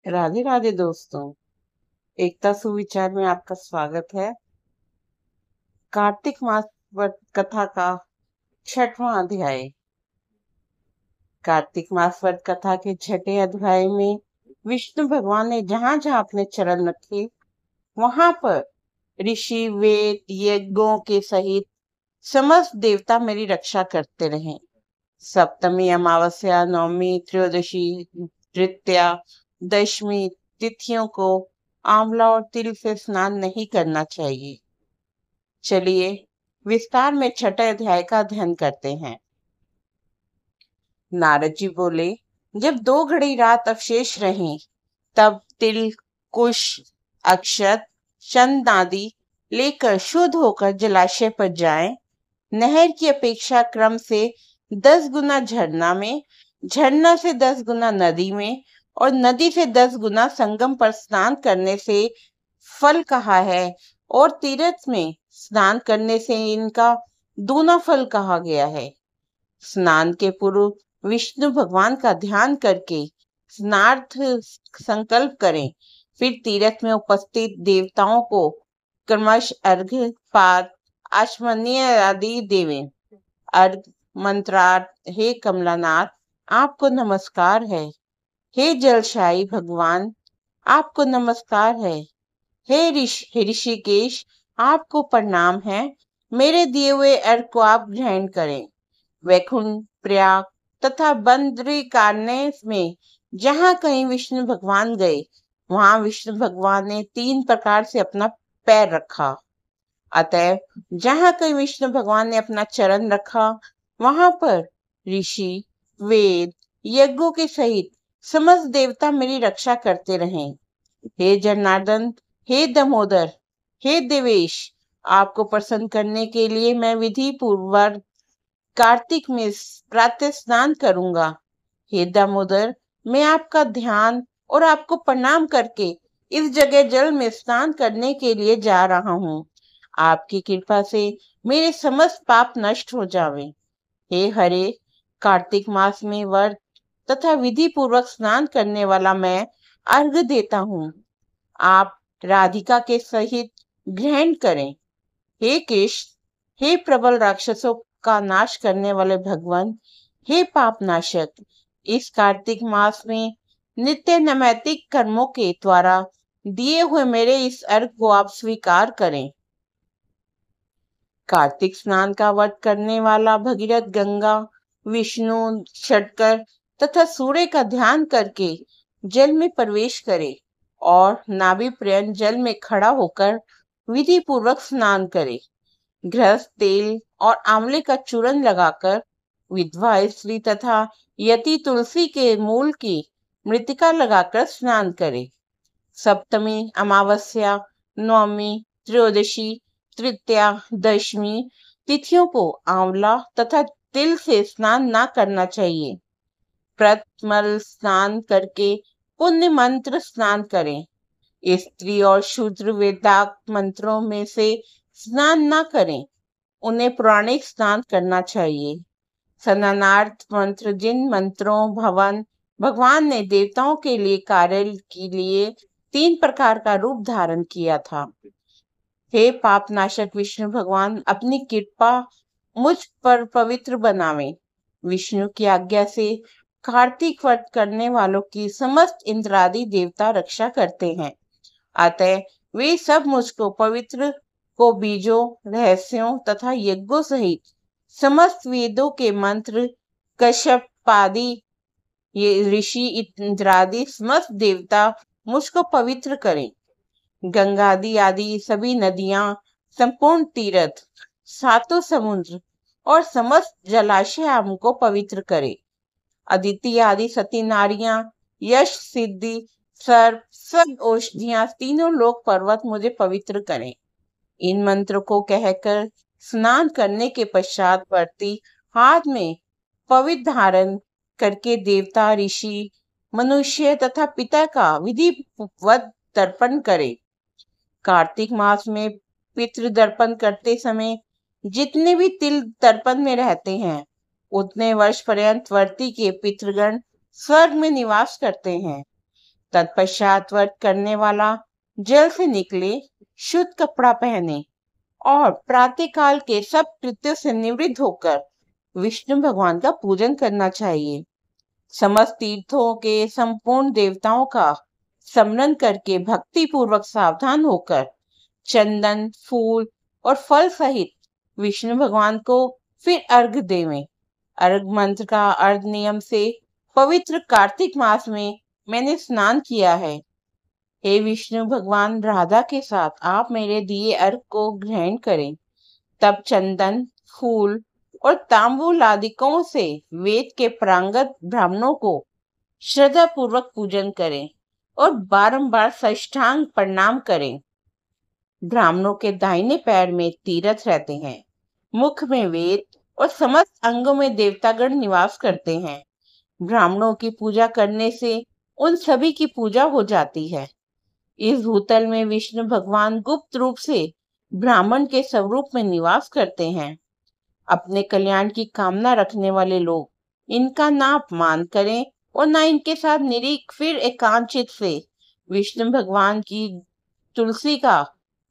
राधे राधे दोस्तों। एकता सुविचार में आपका स्वागत है। कार्तिक मास व्रत कथा का 6वां अध्याय। कार्तिक मास व्रत कथा के 6ठे अध्याय में विष्णु भगवान ने जहां जहां अपने चरण रखे वहां पर ऋषि वेद यज्ञों के सहित समस्त देवता मेरी रक्षा करते रहे। सप्तमी अमावस्या नवमी त्रयोदशी तृतीया दशमी तिथियों को आंवला और तिल से स्नान नहीं करना चाहिए। चलिए विस्तार में 6ठे अध्याय का अध्ययन करते हैं। नारद जी बोले, जब 2 घड़ी रात अवशेष रही तब तिल कुश अक्षत चंद आदि लेकर शुद्ध होकर जलाशय पर जाएं। नहर की अपेक्षा क्रम से 10 गुना झरना में, झरना से 10 गुना नदी में और नदी से 10 गुना संगम पर स्नान करने से फल कहा है और तीर्थ में स्नान करने से इनका दूना फल कहा गया है। स्नान के पूर्व विष्णु भगवान का ध्यान करके स्नार्थ संकल्प करें। फिर तीर्थ में उपस्थित देवताओं को क्रमश अर्घ्य पाद आचमनीय आदि देवें। अर्घ मंत्रार्थ, हे कमलानाथ आपको नमस्कार है। हे जलशाही भगवान आपको नमस्कार है। हे ऋषिकेश आपको प्रणाम है। मेरे दिए हुए अर्घ को आप ग्रहण करें। वैकुंठ प्रयाग तथा बद्रिकारण्य में जहाँ कहीं विष्णु भगवान गए वहां विष्णु भगवान ने 3 प्रकार से अपना पैर रखा। अतएव जहाँ कहीं विष्णु भगवान ने अपना चरण रखा वहां पर ऋषि वेद यज्ञों के सहित समस्त देवता मेरी रक्षा करते रहे। हे जनार्दन, हे दामोदर, हे देवेश, आपको प्रसन्न करने के लिए मैं विधि पूर्वक कार्तिक में प्रातः स्नान करूंगा। हे दामोदर, मैं आपका ध्यान और आपको प्रणाम करके इस जगह जल में स्नान करने के लिए जा रहा हूँ। आपकी कृपा से मेरे समस्त पाप नष्ट हो जावे। हे हरे, कार्तिक मास में व्रत तथा विधि पूर्वक स्नान करने वाला मैं अर्घ देता हूँ। आप राधिका के सहित ग्रहण करें। हे कृष्ण, हे प्रबल राक्षसों का नाश करने वाले भगवान, हे पाप नाशक, इस कार्तिक मास में नित्य नैमित्तिक कर्मों के द्वारा दिए हुए मेरे इस अर्घ को आप स्वीकार करें। कार्तिक स्नान का व्रत करने वाला भगीरथ गंगा विष्णु षटकर तथा सूर्य का ध्यान करके जल में प्रवेश करे और नाभि पर्यंत जल में खड़ा होकर विधि पूर्वक स्नान करे। गृहस्थ तेल और आंवले का चूर्ण लगाकर विधवा स्त्री तथा यति तुलसी के मूल की मृतिका लगाकर स्नान करे। सप्तमी अमावस्या नवमी त्रयोदशी तृतीया दशमी तिथियों को आंवला तथा तिल से स्नान न करना चाहिए। प्रथमल स्नान करके पुण्य मंत्र स्नान करें। स्त्री और शूद्र वेदांत मंत्रों में से स्नान न करें, उन्हें पौराणिक स्नान करना चाहिए। स्नानार्थ मंत्र, जिन मंत्रों भगवान ने देवताओं के लिए कार्य के लिए 3 प्रकार का रूप धारण किया था। हे पापनाशक विष्णु भगवान, अपनी कृपा मुझ पर पवित्र बनावे। विष्णु की आज्ञा से कार्तिक व्रत करने वालों की समस्त इंद्रादि देवता रक्षा करते हैं। अतः वे सब मुझको पवित्र को बीजों रहस्यों तथा यज्ञों सहित समस्त वेदों के मंत्र कश्यपादि ये ऋषि इंद्रादि समस्त देवता मुझको पवित्र करें। गंगादि आदि सभी नदियां, संपूर्ण तीर्थ, 7 समुद्र और समस्त जलाशय हमको पवित्र करे। अदिति आदि सती नारियां, यश सिद्धि सर्प सब औषधियां, तीनों लोक पर्वत मुझे पवित्र करें। इन मंत्रों को कहकर स्नान करने के पश्चात वर्ती हाथ में पवित्र धारण करके देवता ऋषि मनुष्य तथा पिता का विधिवत तर्पण करे। कार्तिक मास में पितृ तर्पण करते समय जितने भी तिल तर्पण में रहते हैं उतने वर्ष पर्यंत वर्ती के पितृगण स्वर्ग में निवास करते हैं तत्पश्चात व्रत करने वाला जल से निकले शुद्ध कपड़ा पहने और प्रातःकाल के सब कृत्यों से निवृत्त होकर विष्णु भगवान का पूजन करना चाहिए। समस्त तीर्थों के संपूर्ण देवताओं का स्मरण करके भक्ति पूर्वक सावधान होकर चंदन, फूल और फल सहित विष्णु भगवान को फिर अर्घ देवें। अर्घ मंत्र का अर्घ नियम से पवित्र कार्तिक मास में मैंने स्नान किया है। हे विष्णु भगवान, राधा के साथ आप मेरे दिए अर्घ को ग्रहण करें। तब चंदन, फूल और तांबूल आदिकों से वेद के प्रांगत ब्राह्मणों को श्रद्धा पूर्वक पूजन करें और बारंबार साष्टांग प्रणाम करें। ब्राह्मणों के दाहिने पैर में तीर्थ रहते हैं, मुख में वेद और समस्त अंगों में देवतागण निवास करते हैं। ब्राह्मणों की पूजा करने से उन सभी की पूजा हो जाती है। इस भूतल में विष्णु भगवान गुप्त रूप से ब्राह्मण के स्वरूप में निवास करते हैं। अपने कल्याण की कामना रखने वाले लोग इनका ना अपमान करें और ना इनके साथ निरीक फिर एकांचित से विष्णु भगवान की तुलसी का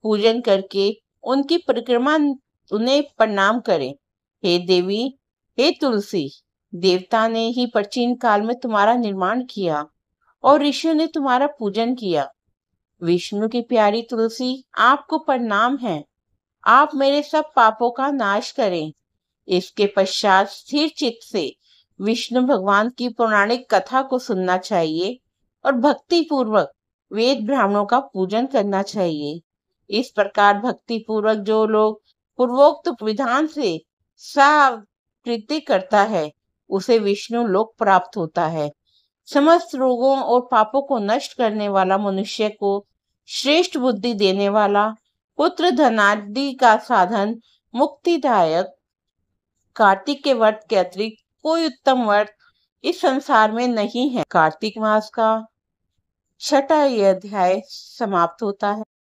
पूजन करके उनकी परिक्रमा उन्हें प्रणाम करें। हे देवी, हे तुलसी, देवता ने ही प्राचीन काल में तुम्हारा निर्माण किया और ऋषियों ने तुम्हारा पूजन किया। विष्णु की प्यारी तुलसी, आपको प्रणाम है। आप मेरे सब पापों का नाश करें। इसके पश्चात स्थिर चित्त से विष्णु भगवान की पौराणिक कथा को सुनना चाहिए और भक्ति पूर्वक वेद ब्राह्मणों का पूजन करना चाहिए। इस प्रकार भक्ति पूर्वक जो लोग पूर्वोक्त विधान से साकृति करता है उसे विष्णु लोक प्राप्त होता है। समस्त रोगों और पापों को नष्ट करने वाला, मनुष्य को श्रेष्ठ बुद्धि देने वाला, पुत्र धनादि का साधन, मुक्तिदायक कार्तिक के व्रत के अतिरिक्त कोई उत्तम व्रत इस संसार में नहीं है। कार्तिक मास का 6वां अध्याय समाप्त होता है।